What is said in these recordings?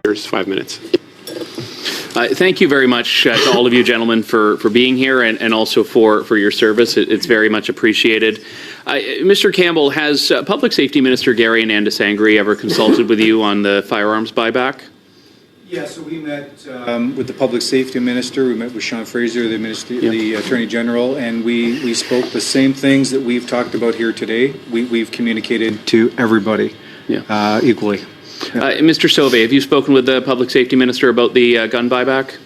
There's 5 minutes. Thank you very much to all of you gentlemen for being here and also for your service. It's very much appreciated. Mr. Campbell, has Public Safety Minister Gary Nandasangri ever consulted with you on the firearms buyback? Yeah, so we met with the Public Safety Minister, we met with Sean Fraser, the Attorney General, and we spoke the same things that we've talked about here today. We've communicated to everybody equally. Mr. Sauvé, have you spoken with the Public Safety Minister about the gun buyback?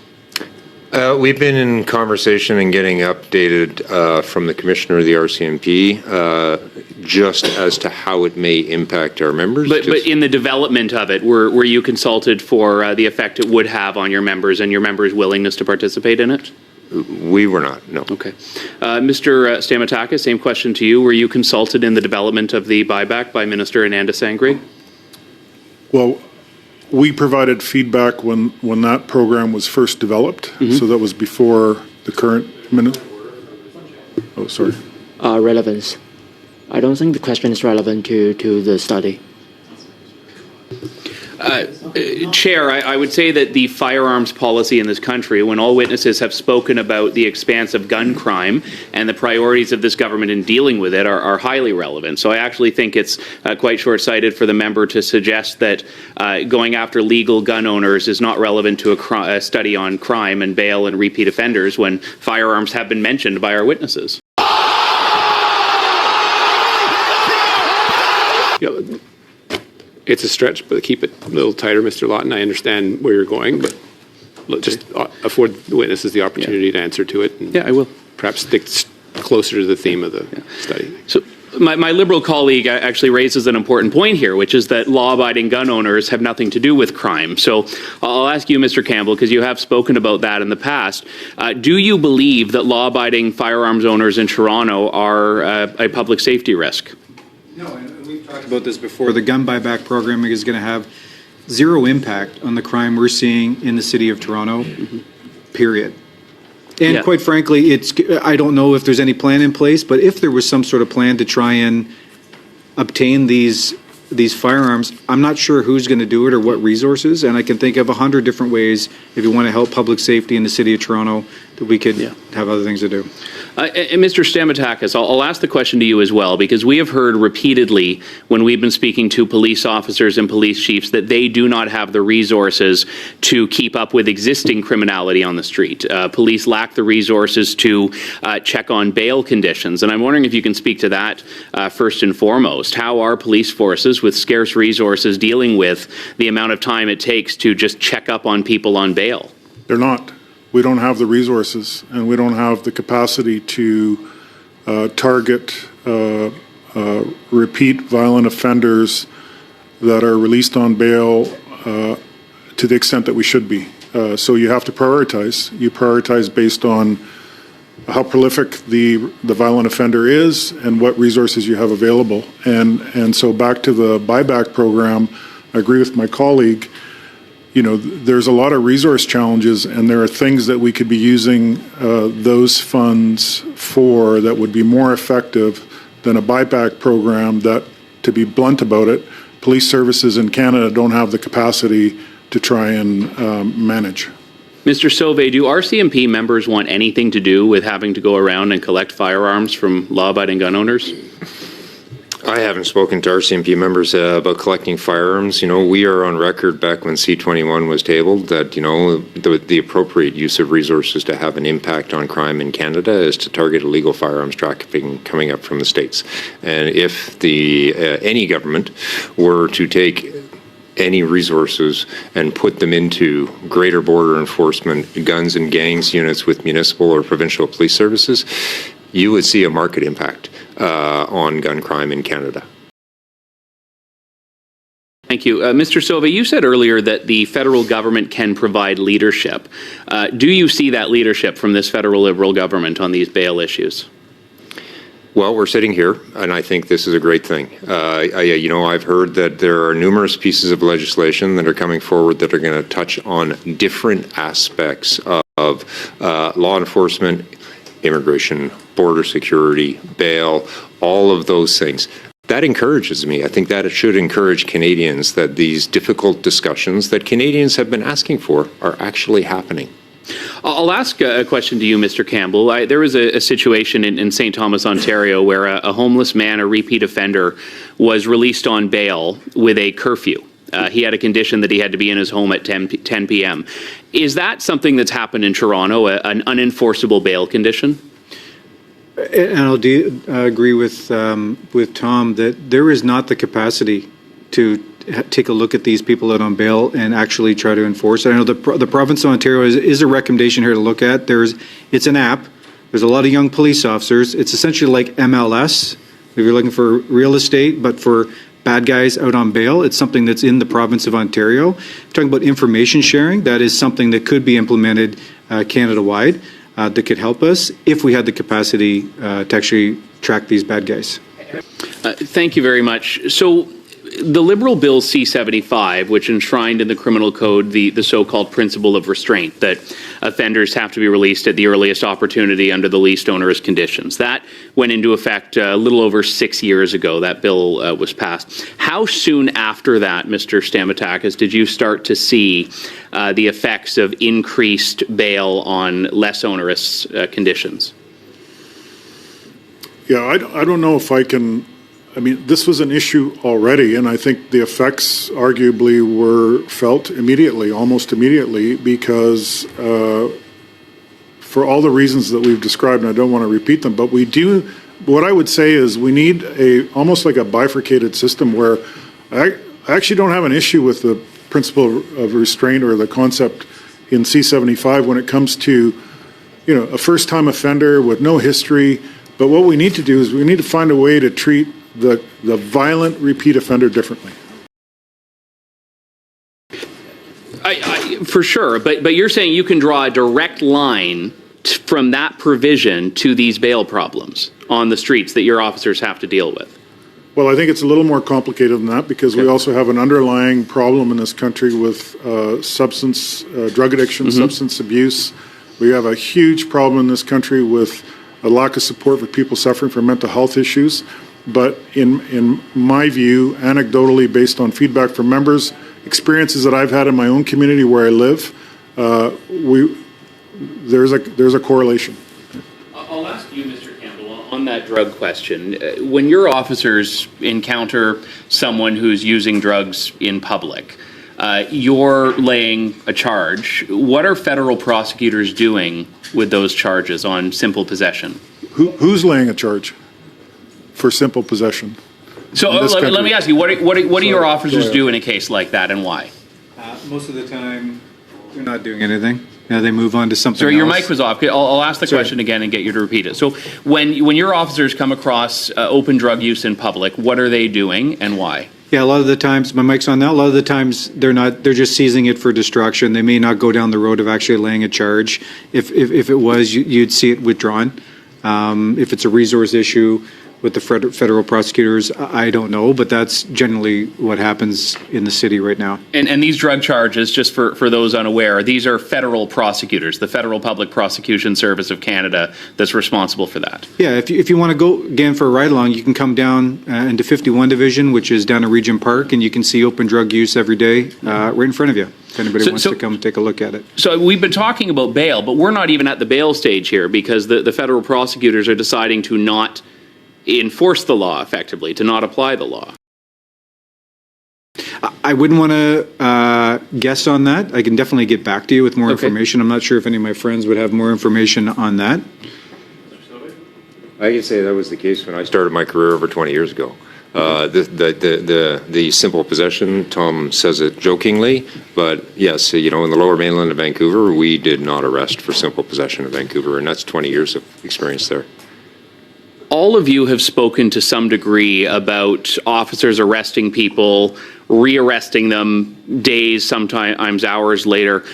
We've been in conversation and getting updated from the Commissioner of the RCMP just as to how it may impact our members. But in the development of it, were you consulted for the effect it would have on your members and your members' willingness to participate in it? We were not, no. Okay. Mr. Stamatakis, same question to you. Were you consulted in the development of the buyback by Minister Nandasangri? Well, we provided feedback when that program was first developed, so that was before the current minister. Oh, sorry. Relevance. I don't think the question is relevant to the study. Chair, I would say that the firearms policy in this country, when all witnesses have spoken about the expanse of gun crime and the priorities of this government in dealing with it, are highly relevant. So I actually think it's quite short-sighted for the member to suggest that going after legal gun owners is not relevant to a study on crime and bail and repeat offenders when firearms have been mentioned by our witnesses. It's a stretch, but keep it a little tighter, Mr. Lawton. I understand where you're going, but just afford the witnesses the opportunity to answer to it. And I will. Perhaps stick closer to the theme of the study. So my Liberal colleague actually raises an important point here, which is that law-abiding gun owners have nothing to do with crime. So I'll ask you, Mr. Campbell, because you have spoken about that in the past. Do you believe that law-abiding firearms owners in Toronto are a public safety risk? No, and we've talked about this before. The gun buyback program is going to have zero impact on the crime we're seeing in the city of Toronto, period. And quite frankly, I don't know if there's any plan in place, but if there was some sort of plan to try and obtain these firearms, I'm not sure who's going to do it or what resources, and I can think of 100 different ways, if you want to help public safety in the city of Toronto, that we could have other things to do. And Mr. Stamatakis, I'll ask the question to you as well, because we have heard repeatedly when we've been speaking to police officers and police chiefs that they do not have the resources to keep up with existing criminality on the street. Police lack the resources to check on bail conditions. And I'm wondering if you can speak to that first and foremost. How are police forces with scarce resources dealing with the amount of time it takes to just check up on people on bail? They're not. We don't have the resources, and we don't have the capacity to target repeat violent offenders that are released on bail to the extent that we should be. So you have to prioritize. You prioritize based on how prolific the violent offender is and what resources you have available. And so back to the buyback program, I agree with my colleague. You know, there's a lot of resource challenges, and there are things that we could be using those funds for that would be more effective than a buyback program that, to be blunt about it, police services in Canada don't have the capacity to try and manage. Mr. Sauvé, do RCMP members want anything to do with having to go around and collect firearms from law-abiding gun owners? I haven't spoken to RCMP members about collecting firearms. You know, we are on record back when C-21 was tabled that, you know, the appropriate use of resources to have an impact on crime in Canada is to target illegal firearms trafficking coming up from the States. And if any government were to take any resources and put them into greater border enforcement, guns and gangs units with municipal or provincial police services, you would see a market impact on gun crime in Canada. Thank you. Mr. Sauvé, you said earlier that the federal government can provide leadership. Do you see that leadership from this federal Liberal government on these bail issues? Well, we're sitting here, and I think this is a great thing. You know, I've heard that there are numerous pieces of legislation that are coming forward that are going to touch on different aspects of law enforcement, immigration, border security, bail, all of those things. that encourages me. I think that it should encourage Canadians that these difficult discussions that Canadians have been asking for are actually happening. I'll ask a question to you, Mr. Campbell. There was a situation in St. Thomas, Ontario, where a homeless man, a repeat offender, was released on bail with a curfew. He had a condition that he had to be in his home at 10 p.m. Is that something that's happened in Toronto, an unenforceable bail condition? And I'll agree with Tom that there is not the capacity to take a look at these people out on bail and actually try to enforce it. I know the province of Ontario is a recommendation here to look at. It's an app. There's a lot of young police officers. It's essentially like MLS. If you're looking for real estate, but for bad guys out on bail, it's something that's in the province of Ontario. Talking about information sharing, that is something that could be implemented Canada-wide that could help us if we had the capacity to actually track these bad guys. Thank you very much. So the Liberal Bill C-75, which enshrined in the criminal code the so-called principle of restraint, that offenders have to be released at the earliest opportunity under the least onerous conditions. That went into effect a little over 6 years ago. That bill was passed. How soon after that, Mr. Stamatakis, did you start to see the effects of increased bail on less onerous conditions? Yeah, I don't know if I can. I mean, this was an issue already, and I think the effects arguably were felt immediately, almost immediately, because for all the reasons that we've described, and I don't want to repeat them, but we do, what I would say is we need almost like a bifurcated system where I actually don't have an issue with the principle of restraint or the concept in C-75 when it comes to, a first-time offender with no history. But what we need to do is we need to find a way to treat the violent repeat offender differently. For sure, but you're saying you can draw a direct line from that provision to these bail problems on the streets that your officers have to deal with. Well, I think it's a little more complicated than that because we also have an underlying problem in this country with drug addiction, substance abuse. We have a huge problem in this country with a lack of support for people suffering from mental health issues. But in my view, anecdotally, based on feedback from members, experiences that I've had in my own community where I live, there's a correlation. I'll ask you, Mr. Campbell, on that drug question. When your officers encounter someone who's using drugs in public, you're laying a charge. What are federal prosecutors doing with those charges on simple possession? Who's laying a charge for simple possession? So let me ask you, what do your officers do in a case like that, and why? Most of the time, they're not doing anything. They move on to something Sorry, else. your mic was off. I'll ask the question again and get you to repeat it. So when your officers come across open drug use in public, what are they doing and why? Yeah, a lot of the times, my mic's on now, a lot of the times they're just seizing it for distraction. They may not go down the road of actually laying a charge. If it was, you'd see it withdrawn. If it's a resource issue with the federal prosecutors, I don't know, but that's generally what happens in the city right now. And these drug charges, just for those unaware, these are federal prosecutors, the Federal Public Prosecution Service of Canada that's responsible for that. Yeah, if you want to go again for a ride along, you can come down into 51 Division, which is down at Regent Park, and you can see open drug use every day right in front of you, if anybody wants to come take a look at it. So we've been talking about bail, but we're not even at the bail stage here because the federal prosecutors are deciding to not enforce the law effectively, to not apply the law. I wouldn't want to guess on that. I can definitely get back to you with more information. I'm not sure if any of my friends would have more information on that. I can say that was the case when I started my career over 20 years ago. The simple possession, Tom says it jokingly, but yes, in the Lower Mainland of Vancouver, we did not arrest for simple possession in Vancouver, and that's 20 years of experience there. All of you have spoken to some degree about officers arresting people, rearresting them days, sometimes hours later.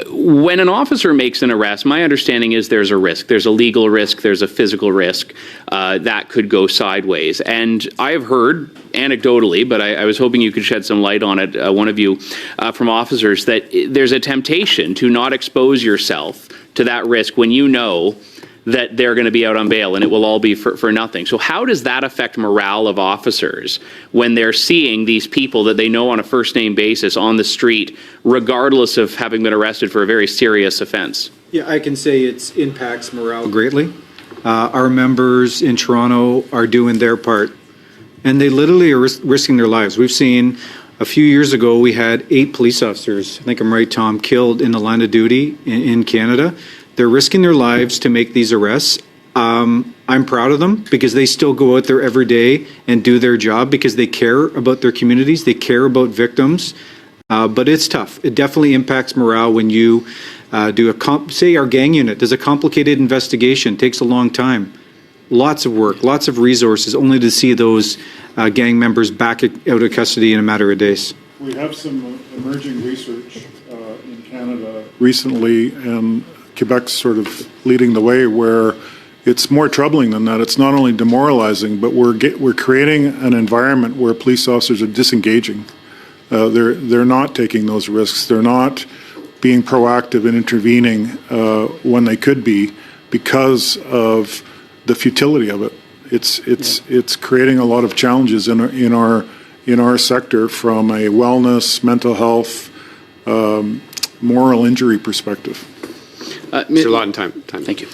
When an officer makes an arrest, my understanding is there's a risk. There's a legal risk, there's a physical risk that could go sideways. And I have heard, anecdotally, but I was hoping you could shed some light on it, one of you, from officers, that there's a temptation to not expose yourself to that risk when you know that they're going to be out on bail and it will all be for nothing. So how does that affect morale of officers when they're seeing these people that they know on a first name basis on the street, regardless of having been arrested for a very serious offense? Yeah, I can say it impacts morale greatly. Our members in Toronto are doing their part, and they literally are risking their lives. We've seen a few years ago, we had 8 police officers, I think I'm right, Tom, killed in the line of duty in Canada. They're risking their lives to make these arrests. I'm proud of them because they still go out there every day and do their job because they care about their communities, they care about victims. But it's tough. It definitely impacts morale when you do say our gang unit does a complicated investigation, takes a long time. Lots of work, lots of resources, only to see those gang members back out of custody in a matter of days. We have some emerging research in Canada recently, and Quebec's sort of leading the way, where it's more troubling than that. It's not only demoralizing, but we're creating an environment where police officers are disengaging. They're not taking those risks. They're not being proactive in intervening when they could be because of the futility of it. It's creating a lot of challenges in our sector from a wellness, mental health, moral injury perspective. Mr. Lawton, time. Thank you.